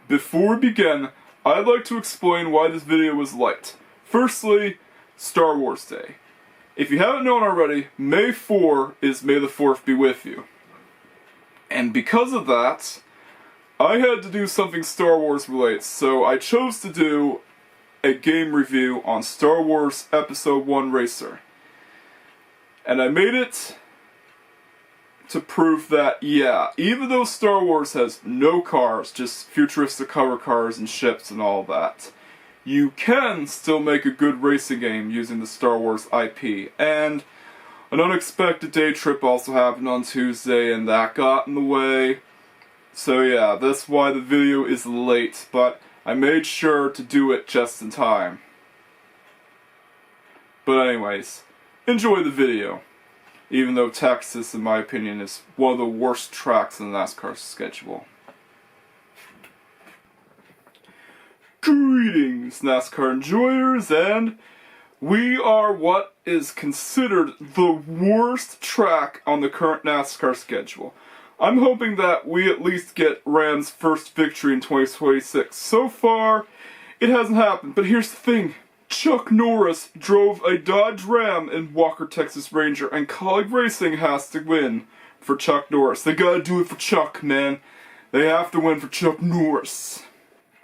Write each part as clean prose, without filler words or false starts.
Before we begin, I'd like to explain why this video was late. Firstly, Star Wars Day. If you haven't known already, May 4 is May the 4th be with you. And because of that, I had to do something Star Wars related, so I chose to do a game review on Star Wars Episode 1 Racer. And I made it to prove that, yeah, even though Star Wars has no cars, just futuristic hover cars and ships and all that, you can still make a good racing game using the Star Wars IP. And an unexpected day trip also happened on Tuesday, and that got in the way. So yeah, that's why the video is late, but I made sure to do it just in time. But anyways, enjoy the video. Even though Texas, in my opinion, is one of the worst tracks in the NASCAR schedule. Greetings, NASCAR enjoyers, and we are what is considered the worst track on the current NASCAR schedule. I'm hoping that we at least get Ram's first victory in 2026. So far, it hasn't happened, but here's the thing. Chuck Norris drove a Dodge Ram in Walker, Texas Ranger, and Colleague Racing has to win for Chuck Norris. They gotta do it for Chuck, man. They have to win for Chuck Norris.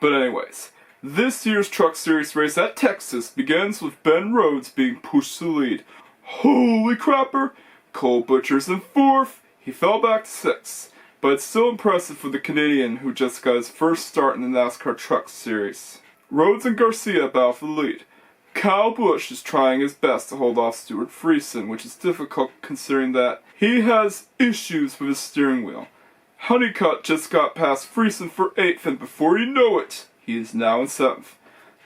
But anyways, this year's Truck Series race at Texas begins with Ben Rhodes being pushed to the lead. Holy crapper! Cole Butcher's in 4th. He fell back to 6th. But it's still impressive for the Canadian who just got his first start in the NASCAR Truck Series. Rhodes and Garcia battle for the lead. Kyle Busch is trying his best to hold off Stuart Friesen, which is difficult considering that he has issues with his steering wheel. Honeycutt just got past Friesen for 8th, and before you know it, he is now in 7th.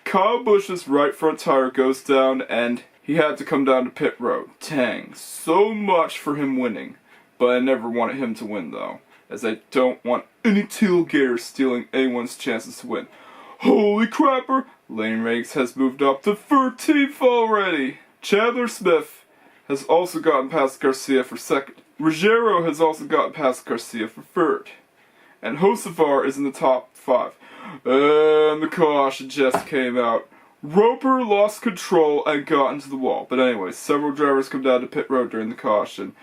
Kyle Busch's right front tire goes down, and he had to come down to pit road. Dang, so much for him winning. But I never wanted him to win, though, as I don't want any tailgaters stealing anyone's chances to win. Holy crapper! Lane Riggs has moved up to 13th already! Chandler Smith has also gotten past Garcia for 2nd. Ruggiero has also gotten past Garcia for 3rd. And Hocevar is in the top 5. And the caution just came out. Roper lost control and got into the wall. But anyway, several drivers come down to pit road during the caution.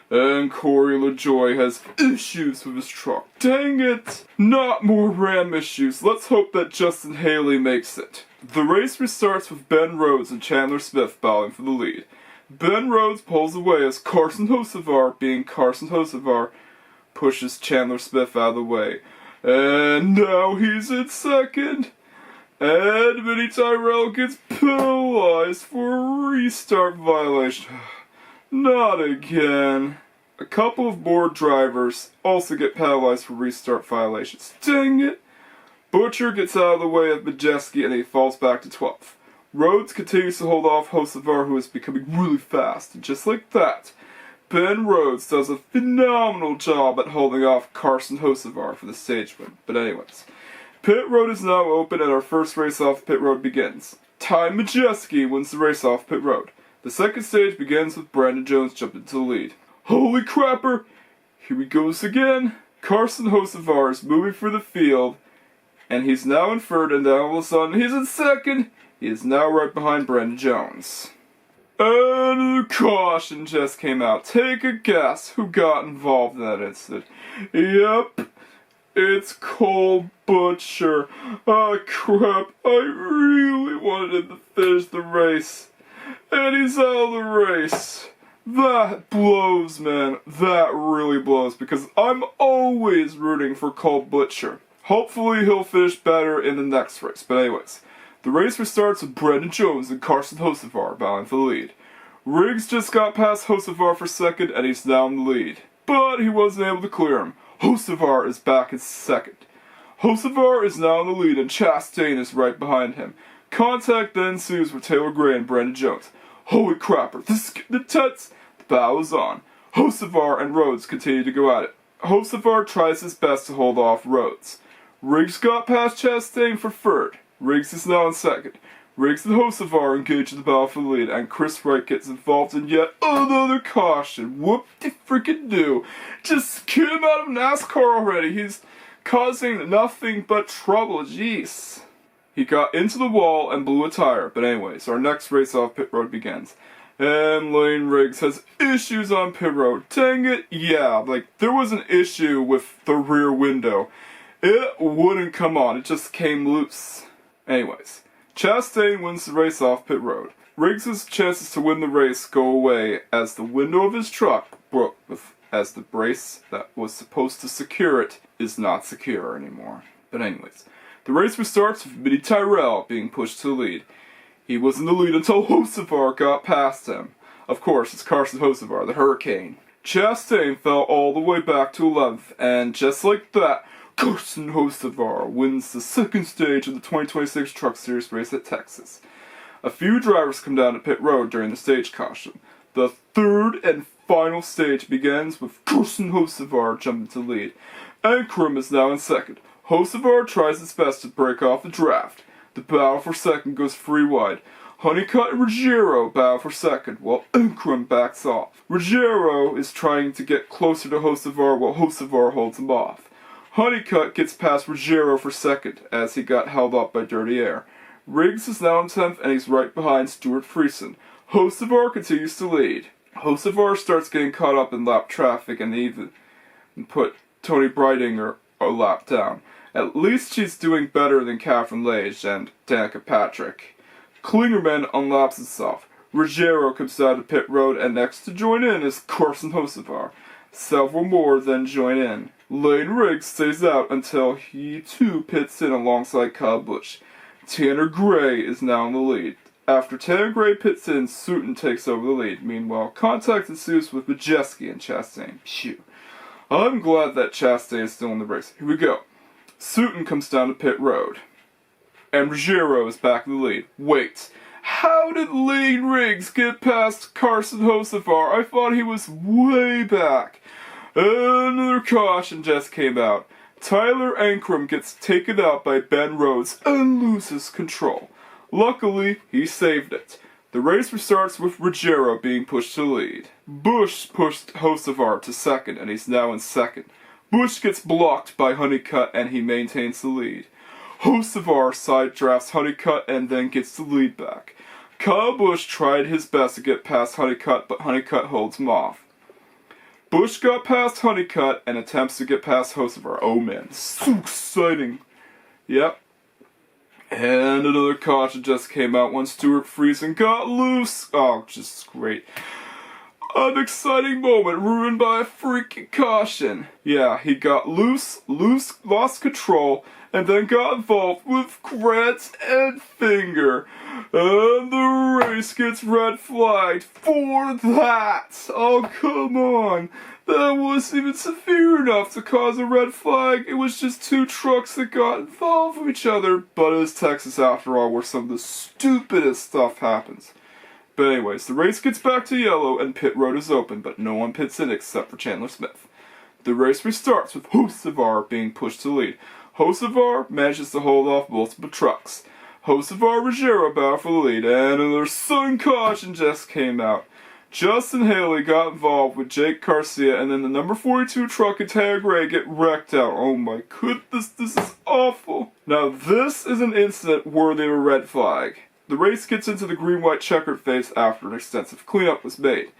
And Corey LaJoie has issues with his truck. Dang it! Not more Ram issues. Let's hope that Justin Haley makes it. The race restarts with Ben Rhodes and Chandler Smith battling for the lead. Ben Rhodes pulls away as Carson Hocevar, being Carson Hocevar, pushes Chandler Smith out of the way. And now he's in 2nd. And Vinny Tyrell gets penalized for a restart violation. Not again. A couple of more drivers also get penalized for restart violations. Dang it! Butcher gets out of the way of Majeski and he falls back to 12th. Rhodes continues to hold off Hocevar, who is becoming really fast. And just like that, Ben Rhodes does a phenomenal job at holding off Carson Hocevar for the stage win. But anyways, pit road is now open and our first race off pit road begins. Ty Majeski wins the race off pit road. The second stage begins with Brandon Jones jumping to the lead. Holy crapper! Here he goes again! Carson Hocevar is moving for the field, and he's now in 3rd, and then all of a sudden he's in 2nd! He is now right behind Brandon Jones. And the caution just came out. Take a guess who got involved in that incident. Yep, it's Cole Butcher. Ah, crap, I really wanted him to finish the race. And he's out of the race. That blows, man. That really blows, because I'm always rooting for Cole Butcher. Hopefully he'll finish better in the next race. But anyways, the race restarts with Brandon Jones and Carson Hocevar battling for the lead. Riggs just got past Hocevar for 2nd, and he's now in the lead. But he wasn't able to clear him. Hocevar is back in 2nd. Hocevar is now in the lead, and Chastain is right behind him. Contact then ensues with Taylor Gray and Brandon Jones. Holy crapper, this is getting intense. The battle is on. Hocevar and Rhodes continue to go at it. Hocevar tries his best to hold off Rhodes. Riggs got past Chastain for 3rd. Riggs is now in 2nd. Riggs and Hocevar engage in the battle for the lead, and Chris Wright gets involved in yet another caution. Whoop-de-frickin-do. Just get him out of NASCAR already. He's causing nothing but trouble. Jeez. He got into the wall and blew a tire. But anyways, our next race off pit road begins. And Lane Riggs has issues on pit road. Dang it, yeah, like, there was an issue with the rear window. It wouldn't come on, it just came loose. Anyways, Chastain wins the race off pit road. Riggs' chances to win the race go away as the window of his truck broke as the brace that was supposed to secure it is not secure anymore. But anyways, the race restarts with Mini Tyrell being pushed to the lead. He was in the lead until Hocevar got past him. Of course, it's Carson Hocevar, the Hurricane. Chastain fell all the way back to 11th, and just like that, Carson Hocevar wins the second stage of the 2026 Truck Series race at Texas. A few drivers come down to pit road during the stage caution. The third and final stage begins with Carson Hocevar jumping to lead. Ankrum is now in second. Hocevar tries his best to break off the draft. The battle for second goes 3 wide. Honeycutt and Ruggiero battle for second, while Ankrum backs off. Ruggiero is trying to get closer to Hocevar while Hocevar holds him off. Honeycutt gets past Ruggiero for second, as he got held up by Dirty Air. Riggs is now in 10th, and he's right behind Stuart Friesen. Hocevar continues to lead. Hocevar starts getting caught up in lap traffic and even put Tony Breidinger a lap down. At least she's doing better than Catherine Lage and Danica Patrick. Klingerman unlaps himself. Ruggiero comes down to pit road, and next to join in is Carson Hocevar. Several more then join in. Lane Riggs stays out until he too pits in alongside Kyle Busch. Tanner Gray is now in the lead. After Tanner Gray pits in, Sutton takes over the lead. Meanwhile, contact ensues with Majeski and Chastain. Phew. I'm glad that Chastain is still in the race. Here we go. Sutton comes down to pit road. And Ruggiero is back in the lead. Wait, how did Lane Riggs get past Carson Hocevar? I thought he was way back. Another caution just came out. Tyler Ankrum gets taken out by Ben Rhodes and loses control. Luckily, he saved it. The race restarts with Ruggiero being pushed to the lead. Busch pushed Hocevar to second, and he's now in second. Busch gets blocked by Honeycutt, and he maintains the lead. Hocevar side drafts Honeycutt and then gets the lead back. Kyle Busch tried his best to get past Honeycutt, but Honeycutt holds him off. Busch got past Honeycutt and attempts to get past Hocevar. Oh man, so exciting. Yep. And another caution just came out when Stuart Friesen got loose. Oh, just great. An exciting moment ruined by a freaking caution. Yeah, he got loose, lost control, and then got involved with Grant's end finger. And the race gets red flagged for that. Oh, come on. That wasn't even severe enough to cause a red flag. It was just 2 trucks that got involved with each other. But it is Texas after all, where some of the stupidest stuff happens. But anyways, the race gets back to yellow and pit road is open, but no one pits in except for Chandler Smith. The race restarts with Hocevar being pushed to the lead. Hocevar manages to hold off multiple trucks. Hocevar Ruggiero battle for the lead, and another sudden caution just came out. Justin Haley got involved with Jake Garcia, and then the number 42 truck and Tanner Gray get wrecked out. Oh my goodness, this is awful. Now this is an incident worthy of a red flag. The race gets into the green-white checkered phase after an extensive cleanup was made.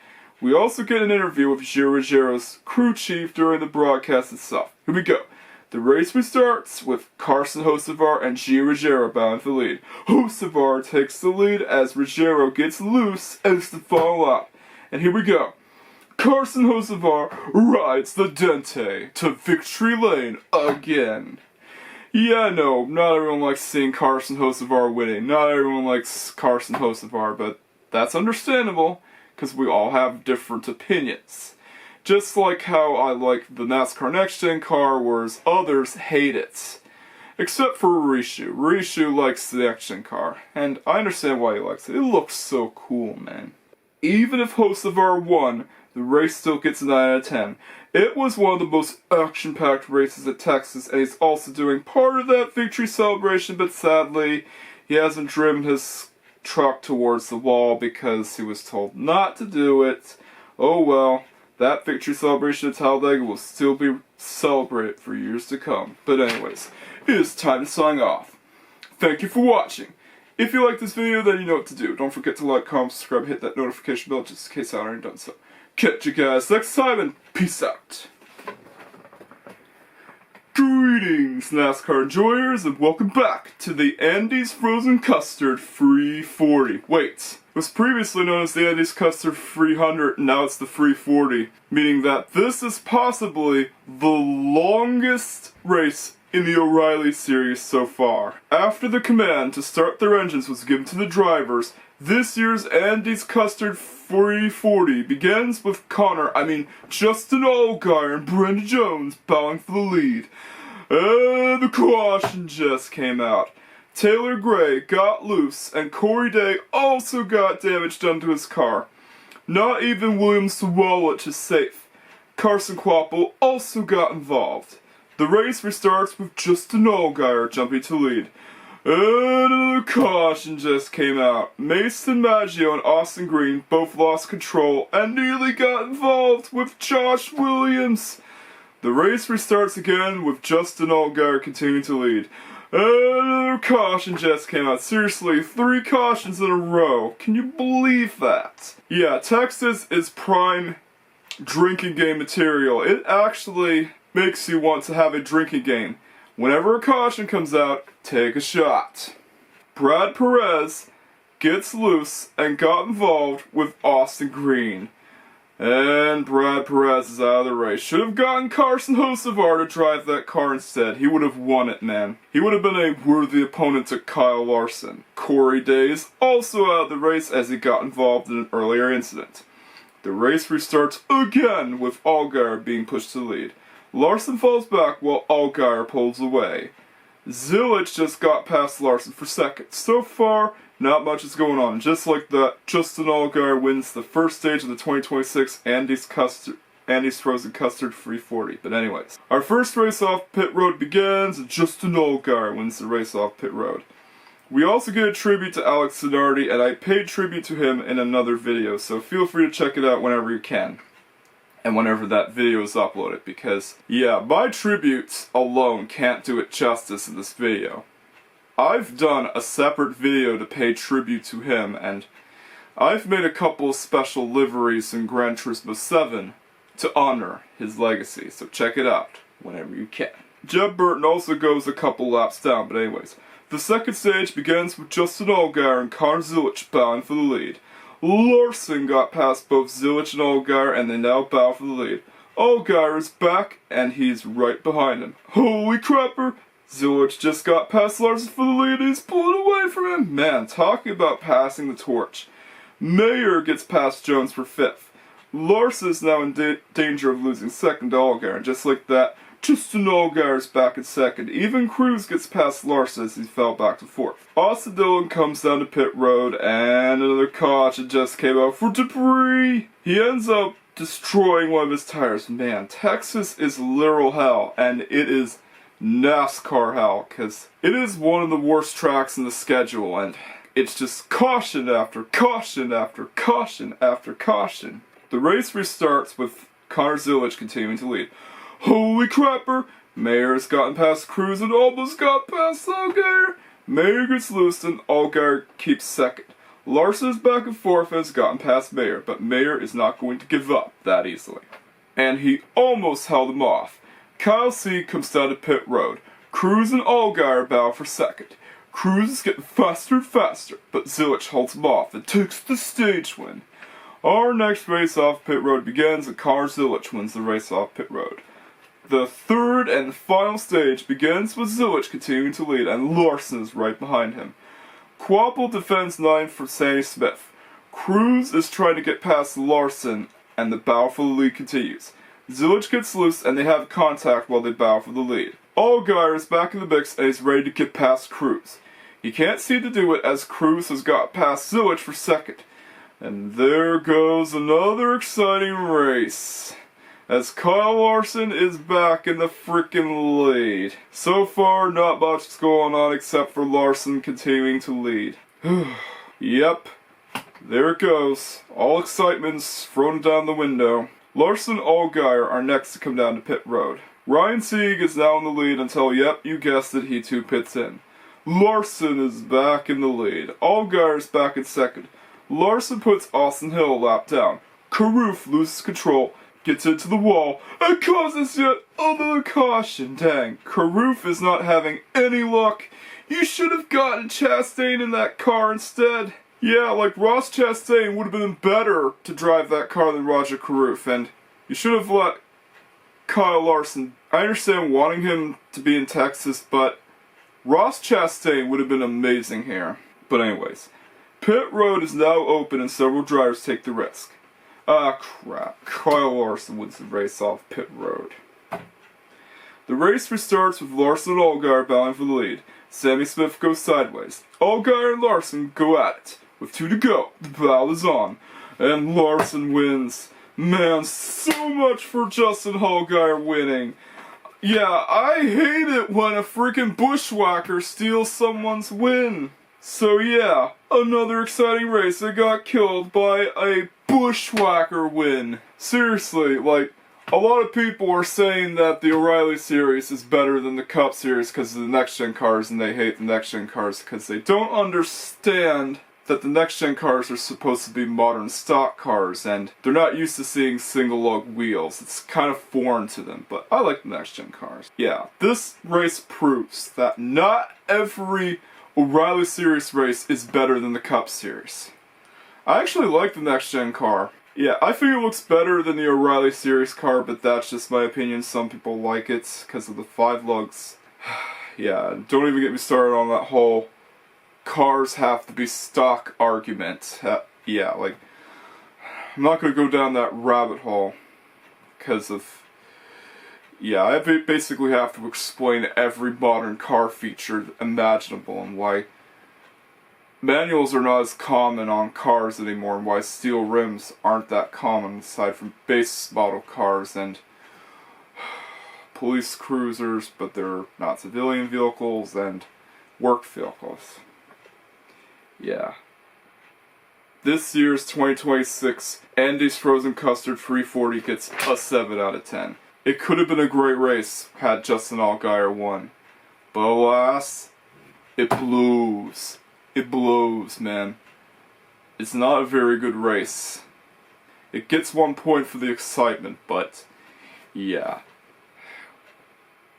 We also get an interview with Gio Ruggiero's crew chief during the broadcast itself. Here we go. The race restarts with Carson Hocevar and Gio Ruggiero bound for the lead. Hocevar takes the lead as Ruggiero gets loose as the final lap. And here we go. Carson Hocevar rides the Dente to victory lane again. Yeah, no, not everyone likes seeing Carson Hocevar winning. Not everyone likes Carson Hocevar, but that's understandable, because we all have different opinions. Just like how I like the NASCAR Next Gen car, whereas others hate it. Except for Rishu. Rishu likes the Next Gen car, and I understand why he likes it. It looks so cool, man. Even if Hocevar won, the race still gets a 9 out of 10. It was one of the most action-packed races at Texas, and he's also doing part of that victory celebration, but sadly, He hasn't driven his truck towards the wall because he was told not to do it. Oh well, that victory celebration at Talladega will still be celebrated for years to come. But anyways, it is time to sign off. Thank you for watching. If you like this video, then you know what to do. Don't forget to like, comment, subscribe, hit that notification bell just in case I haven't done so. Catch you guys next time, and peace out. Greetings, NASCAR enjoyers, and welcome back to the Andes Frozen Custard Free 40. Wait, it was previously known as the Andes Custard Free 100, and now it's the Free 40, meaning that this is possibly the longest race in the O'Reilly series so far. After the command to start their engines was given to the drivers, this year's Andes Custard Free 40 begins with Justin Allgaier and Brenda Jones bowing for the lead. The caution just came out. Taylor Gray got loose, and Corey Day also got damage done to his car. Not even William Sawalich is safe. Carson Quapple also got involved. The race restarts with Justin Allgaier jumping to lead. Another caution just came out. Mason Maggio and Austin Green both lost control and nearly got involved with Josh Williams. The race restarts again with Justin Allgaier continuing to lead. Another caution just came out. Seriously, 3 cautions in a row. Can you believe that? Yeah, Texas is prime drinking game material. It actually makes you want to have a drinking game. Whenever a caution comes out, take a shot. Brad Perez gets loose and got involved with Austin Green. And Brad Perez is out of the race. Should have gotten Carson Hocevar to drive that car instead. He would have won it, man. He would have been a worthy opponent to Kyle Larson. Corey Day is also out of the race as he got involved in an earlier incident. The race restarts again with Allgaier being pushed to the lead. Larson falls back while Allgaier pulls away. Zilich just got past Larson for second. So far, not much is going on. Just like that, Justin Allgaier wins the first stage of the 2026 Andes Frozen Custard Free 40. But anyways, our first race off pit road begins, and Justin Allgaier wins the race off pit road. We also get a tribute to Alex Zanardi, and I paid tribute to him in another video, so feel free to check it out whenever you can. And whenever that video is uploaded, because, yeah, my tributes alone can't do it justice in this video. I've done a separate video to pay tribute to him, and I've made a couple of special liveries in Gran Turismo 7 to honor his legacy, so check it out whenever you can. Jeb Burton also goes a couple laps down, but anyways. The second stage begins with Justin Allgaier and Connor Zilich bowing for the lead. Larson got past both Zilich and Allgaier, and they now bow for the lead. Allgaier is back, and he's right behind him. Holy crapper! Zilich just got past Larson for the lead, and he's pulling away from him. Man, talking about passing the torch. Mayer gets past Jones for 5th. Larson is now in danger of losing second to Allgaier, and just like that, Justin Allgaier is back in second. Even Cruz gets past Larson as he fell back to 4th. Austin Dillon comes down to pit road, and another caution just came out for debris. He ends up destroying one of his tires. Man, Texas is literal hell, and it is NASCAR hell, because it is one of the worst tracks in the schedule, and it's just caution after caution after caution after caution. The race restarts with Connor Zilich continuing to lead. Holy crapper! Mayer has gotten past Cruz and almost got past Allgaier. Mayer gets loose and Allgaier keeps second. Larson is back and forth and has gotten past Mayer, but Mayer is not going to give up that easily. And he almost held him off. Kyle C comes down to pit road. Cruz and Allgaier bow for second. Cruz is getting faster and faster, but Zilich holds him off and takes the stage win. Our next race off pit road begins and Connor Zilich wins the race off pit road. The third and final stage begins with Zilich continuing to lead, and Larson is right behind him. Quapple defends 9 for Sandy Smith. Cruz is trying to get past Larson, and the bow for the lead continues. Zilich gets loose, and they have contact while they bow for the lead. Allgaier is back in the mix, and he's ready to get past Cruz. He can't seem to do it as Cruz has got past Zilich for second. And there goes another exciting race. as Kyle Larson is back in the frickin' lead. So far, not much is going on except for Larson continuing to lead. Yep, there it goes. All excitement's thrown down the window. Larson and Allgaier are next to come down to pit road. Ryan Sieg is now in the lead until, yep, you guessed it, he too pits in. Larson is back in the lead. Allgaier is back in second. Larson puts Austin Hill a lap down. Carruth loses control, gets into the wall, and causes yet another caution. Dang, Carruth is not having any luck. You should have gotten Chastain in that car instead. Yeah, like Ross Chastain would have been better to drive that car than Roger Carruth, and you should have let Kyle Larson. I understand wanting him to be in Texas, but Ross Chastain would have been amazing here. But anyways, pit road is now open and several drivers take the risk. Ah, crap. Kyle Larson wins the race off pit road. The race restarts with Larson and Allgaier battling for the lead. Sammy Smith goes sideways. Allgaier and Larson go at it. With 2 to go, the battle is on. And Larson wins. Man, so much for Justin Allgaier winning. Yeah, I hate it when a freaking bushwhacker steals someone's win. So yeah, another exciting race that got killed by a bushwhacker win. Seriously, like, a lot of people are saying that the O'Reilly series is better than the Cup series because of the next-gen cars, and they hate the next-gen cars because they don't understand that the next-gen cars are supposed to be modern stock cars, and they're not used to seeing single-lug wheels. It's kind of foreign to them, but I like the next-gen cars. Yeah, this race proves that not every O'Reilly Series race is better than the Cup Series. I actually like the next-gen car. Yeah, I think it looks better than the O'Reilly Series car, but that's just my opinion. Some people like it because of the 5 lugs. Yeah, don't even get me started on that whole cars have to be stock argument. Yeah, like, I'm not going to go down that rabbit hole because of, yeah, I basically have to explain every modern car feature imaginable and why manuals are not as common on cars anymore and why steel rims aren't that common aside from base model cars and police cruisers, but they're not civilian vehicles and work vehicles. Yeah. This year's 2026 Andy's Frozen Custard 340 gets a 7 out of 10. It could have been a great race had Justin Allgaier won. But alas, it blows. It blows, man. It's not a very good race. It gets 1 point for the excitement, but yeah.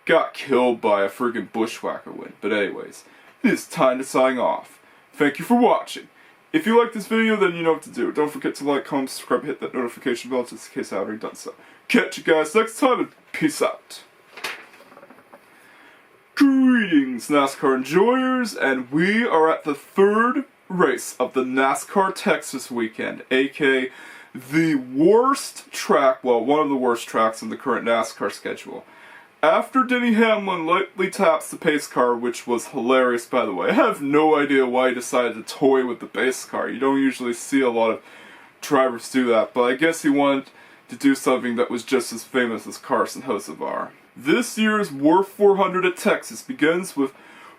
Got killed by a friggin' bushwhacker win. But anyways, it is time to sign off. Thank you for watching. If you like this video, then you know what to do. Don't forget to like, comment, subscribe, hit that notification bell just in case I haven't done so. Catch you guys next time, and peace out. Greetings, NASCAR enjoyers, and we are at the 3rd race of the NASCAR Texas weekend, aka the worst track, well, one of the worst tracks in the current NASCAR schedule. After Denny Hamlin lightly taps the pace car, which was hilarious by the way. I have no idea why he decided to toy with the pace car. You don't usually see a lot of drivers do that, but I guess he wanted to do something that was just as famous as Carson Hocevar. This year's Wharf 400 at Texas begins with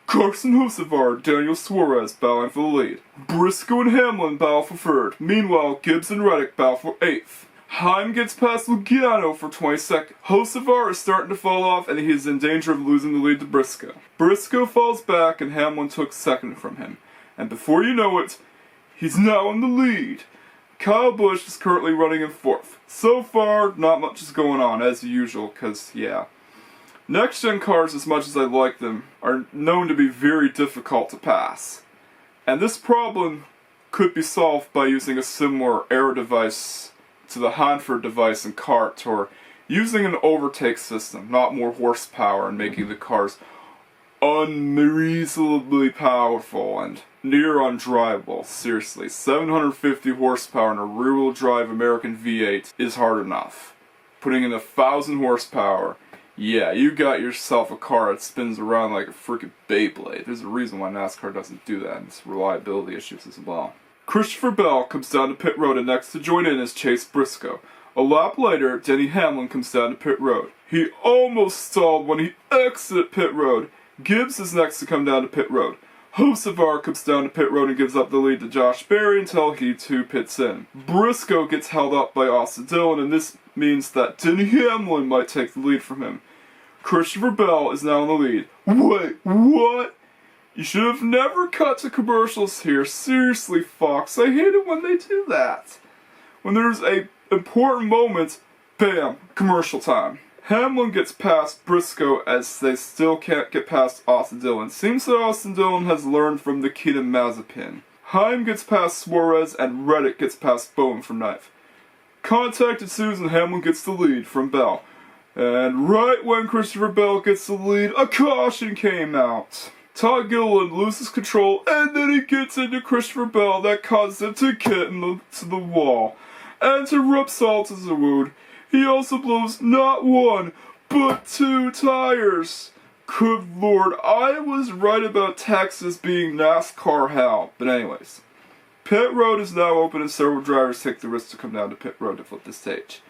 Carson Hocevar and Daniel Suarez battling for the lead. Briscoe and Hamlin battle for 3rd. Meanwhile, Gibbs and Reddick battle for 8th. Heim gets past Logano for 22nd. Hocevar is starting to fall off and he is in danger of losing the lead to Briscoe. Briscoe falls back and Hamlin took 2nd from him. And before you know it, he's now in the lead. Kyle Busch is currently running in 4th. So far, not much is going on as usual, cause yeah. Next-gen cars, as much as I like them, are known to be very difficult to pass. And this problem could be solved by using a similar air device to the Hanford device in kart, or using an overtake system, not more horsepower, and making the cars unreasonably powerful and near undrivable. Seriously, 750 horsepower in a rear-wheel drive American V8 is hard enough. Putting in 1,000 horsepower, yeah, you got yourself a car that spins around like a freaking Beyblade. There's a reason why NASCAR doesn't do that, and it's reliability issues as well. Christopher Bell comes down to pit road and next to join in is Chase Briscoe. A lap later, Denny Hamlin comes down to pit road. He almost stalled when he exited pit road. Gibbs is next to come down to pit road. Hocevar comes down to pit road and gives up the lead to Josh Berry until he too pits in. Briscoe gets held up by Austin Dillon, and this means that Denny Hamlin might take the lead from him. Christopher Bell is now in the lead. Wait, what? You should have never cut to commercials here. Seriously, Fox, I hate it when they do that. When there's a important moment, bam, commercial time. Hamlin gets past Briscoe as they still can't get past Austin Dillon. Seems that Austin Dillon has learned from the Nikita Mazepin. Heim gets past Suarez and Reddick gets past Bowen for ninth. Contact ensues and Hamlin gets the lead from Bell. And right when Christopher Bell gets the lead, a caution came out. Todd Gilliland loses control and then he gets into Christopher Bell that causes him to get into the wall. And to rub salt in the wound, he also blows not one, but 2 tires. Good lord, I was right about Texas being NASCAR hell. But anyways, pit road is now open and several drivers take the risk to come down to pit road to flip the stage.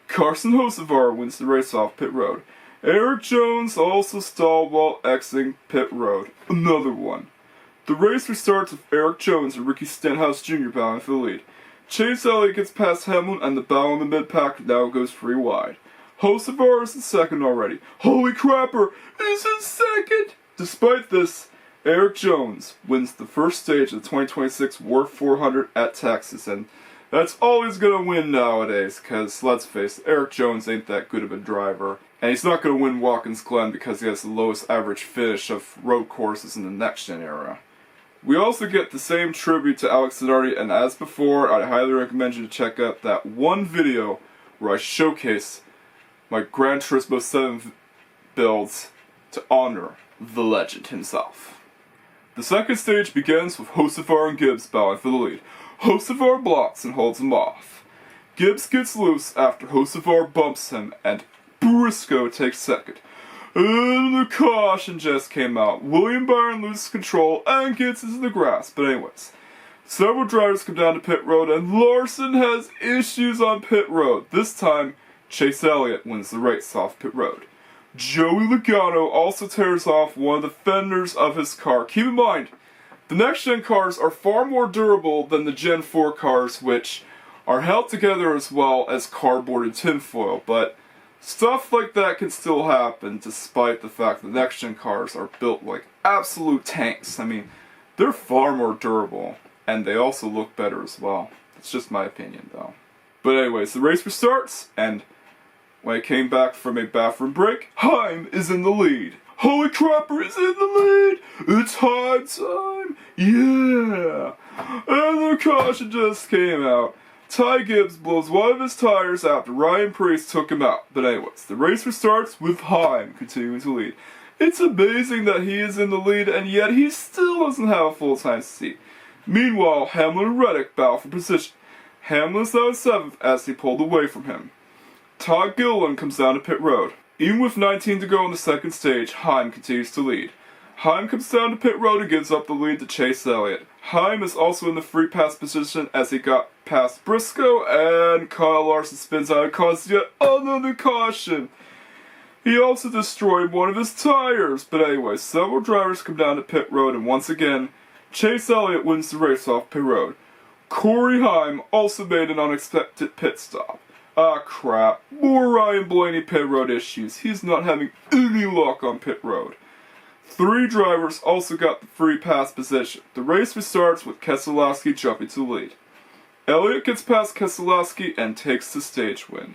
Carson Hocevar wins the race off pit road. Eric Jones also stalled while exiting pit road. Another one. The race restarts with Eric Jones and Ricky Stenhouse Jr. battling for the lead. Chase Elliott gets past Hamlin and the battle in the mid-pack now goes 3 wide. Hocevar is in second already. Holy crapper, is in second! Despite this, Eric Jones wins the first stage of the 2026 War 400 at Texas, and that's all he's gonna win nowadays, because let's face it, Eric Jones ain't that good of a driver. And he's not gonna win Watkins Glen because he has the lowest average finish of road courses in the next-gen era. We also get the same tribute to Alex Zanardi, and as before, I highly recommend you to check out that one video where I showcase my Gran Turismo 7 builds to honor the legend himself. The second stage begins with Hocevar and Gibbs battling for the lead. Hocevar blocks and holds him off. Gibbs gets loose after Hocevar bumps him, and Briscoe takes second. And the caution just came out. William Byron loses control and gets into the grass. But anyways, several drivers come down to pit road and Larson has issues on pit road. This time, Chase Elliott wins the race off pit road. Joey Logano also tears off one of the fenders of his car. Keep in mind, the next-gen cars are far more durable than the Gen 4 cars, which are held together as well as cardboard and tinfoil, but stuff like that can still happen despite the fact that next-gen cars are built like absolute tanks. I mean, they're far more durable, and they also look better as well. It's just my opinion, though. But anyways, the race restarts, and when I came back from a bathroom break, Heim is in the lead. Holy crapper is in the lead! It's Heim time! Yeah! And the caution just came out. Ty Gibbs blows one of his tires after Ryan Preece took him out. But anyways, the race restarts with Heim continuing to lead. It's amazing that he is in the lead and yet he still doesn't have a full-time seat. Meanwhile, Hamlin and Reddick battle for position. Hamlin's now in 7th as he pulled away from him. Todd Gilliland comes down to pit road. Even with 19 to go in the second stage, Heim continues to lead. Heim comes down to pit road and gives up the lead to Chase Elliott. Heim is also in the free pass position as he got past Briscoe, and Kyle Larson spins out and causes yet another caution. He also destroyed one of his tires. But anyway, several drivers come down to pit road, and once again, Chase Elliott wins the race off pit road. Corey Heim also made an unexpected pit stop. Ah crap, more Ryan Blaney pit road issues. He's not having any luck on pit road. 3 drivers also got the free pass position. The race restarts with Keselowski jumping to the lead. Elliott gets past Keselowski and takes the stage win.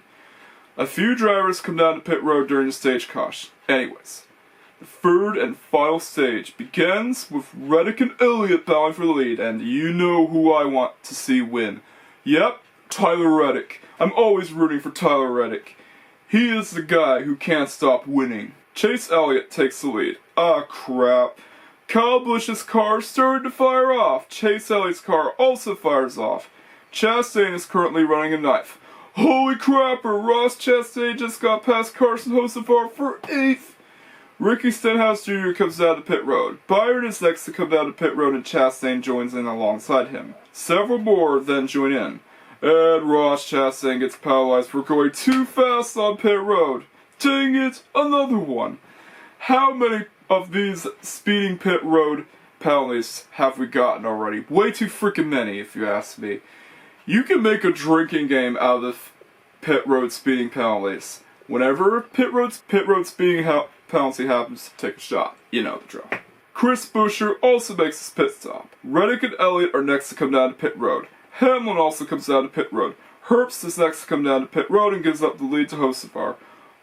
A few drivers come down to pit road during the stage caution. Anyways, the third and final stage begins with Reddick and Elliott battling for the lead, and you know who I want to see win. Yep, Tyler Reddick. I'm always rooting for Tyler Reddick. He is the guy who can't stop winning. Chase Elliott takes the lead. Ah crap. Kyle Busch's car started to fire off. Chase Elliott's car also fires off. Chastain is currently running a knife. Holy crapper, Ross Chastain just got past Carson Hocevar for 8th. Ricky Stenhouse Jr. comes down to pit road. Byron is next to come down to pit road and Chastain joins in alongside him. Several more then join in. And Ross Chastain gets penalized for going too fast on pit road. Dang it, another one. How many of these speeding pit road penalties have we gotten already? Way too freaking many, if you ask me. You can make a drinking game out of pit road speeding penalties. Whenever a pit road speeding penalty happens, take a shot. You know the drill. Chris Buescher also makes his pit stop. Reddick and Elliott are next to come down to pit road. Hamlin also comes down to pit road. Herbst is next to come down to pit road and gives up the lead to Hocevar.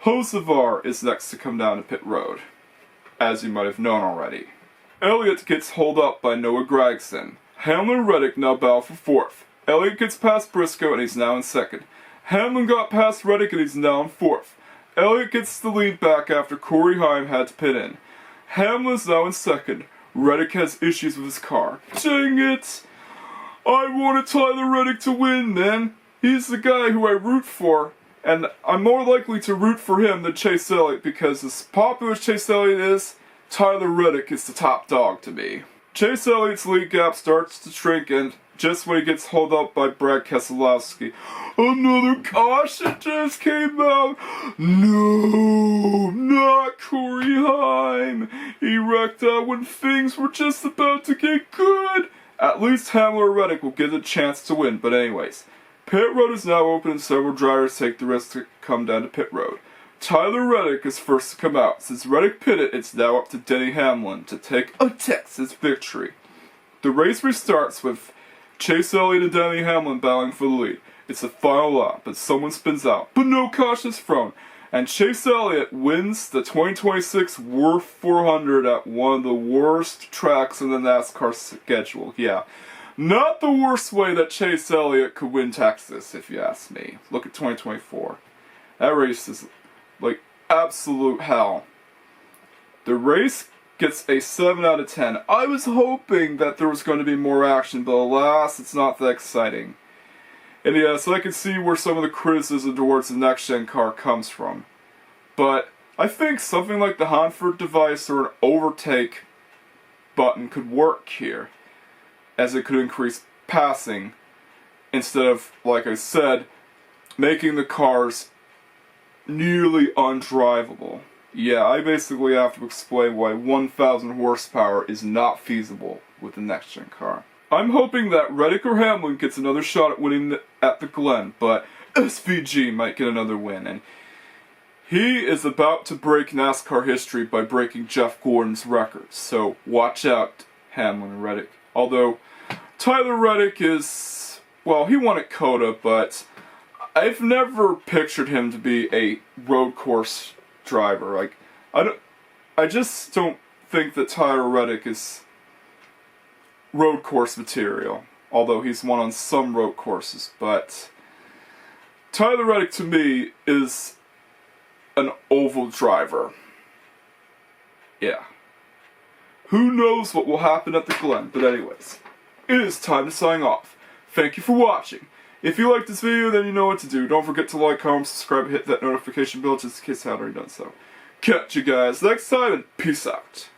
Hocevar is next to come down to pit road, as you might have known already. Elliott gets holed up by Noah Gragson. Hamlin and Reddick now battle for fourth. Elliott gets past Briscoe and he's now in second. Hamlin got past Reddick and he's now in fourth. Elliott gets the lead back after Corey Heim had to pit in. Hamlin's now in second. Reddick has issues with his car. Dang it! I wanted Tyler Reddick to win, man. He's the guy who I root for, and I'm more likely to root for him than Chase Elliott because as popular as Chase Elliott is, Tyler Reddick is the top dog to me. Chase Elliott's lead gap starts to shrink, and just when he gets held up by Brad Keselowski, another caution just came out. No, not Corey Heim. He wrecked out when things were just about to get good. At least Hamlin or Reddick will get a chance to win, but anyways. Pit road is now open and several drivers take the risk to come down to pit road. Tyler Reddick is first to come out. Since Reddick pitted, it's now up to Denny Hamlin to take a Texas victory. The race restarts with Chase Elliott and Denny Hamlin battling for the lead. It's the final lap, but someone spins out, but no caution is thrown. And Chase Elliott wins the 2026 Worth 400 at one of the worst tracks in the NASCAR schedule. Yeah, not the worst way that Chase Elliott could win Texas, if you ask me. Look at 2024. That race is like absolute hell. The race gets a 7 out of 10. I was hoping that there was going to be more action, but alas, it's not that exciting. And yes, I can see where some of the criticism towards the next-gen car comes from. But I think something like the Hanford device or an overtake button could work here, as it could increase passing, instead of, like I said, making the cars nearly undrivable. Yeah, I basically have to explain why 1,000 horsepower is not feasible with the next-gen car. I'm hoping that Reddick or Hamlin gets another shot at winning at the Glen, but SVG might get another win, and he is about to break NASCAR history by breaking Jeff Gordon's record, so watch out, Hamlin and Reddick. Although, Tyler Reddick is, well, he won at COTA, but I've never pictured him to be a road course driver. Like, I just don't think that Tyler Reddick is road course material, although he's won on some road courses, but Tyler Reddick to me is an oval driver. Yeah. Who knows what will happen at the Glen, but anyways, it is time to sign off. Thank you for watching. If you liked this video, then you know what to do. Don't forget to like, comment, subscribe, and hit that notification bell just in case I haven't already done so. Catch you guys next time, and peace out.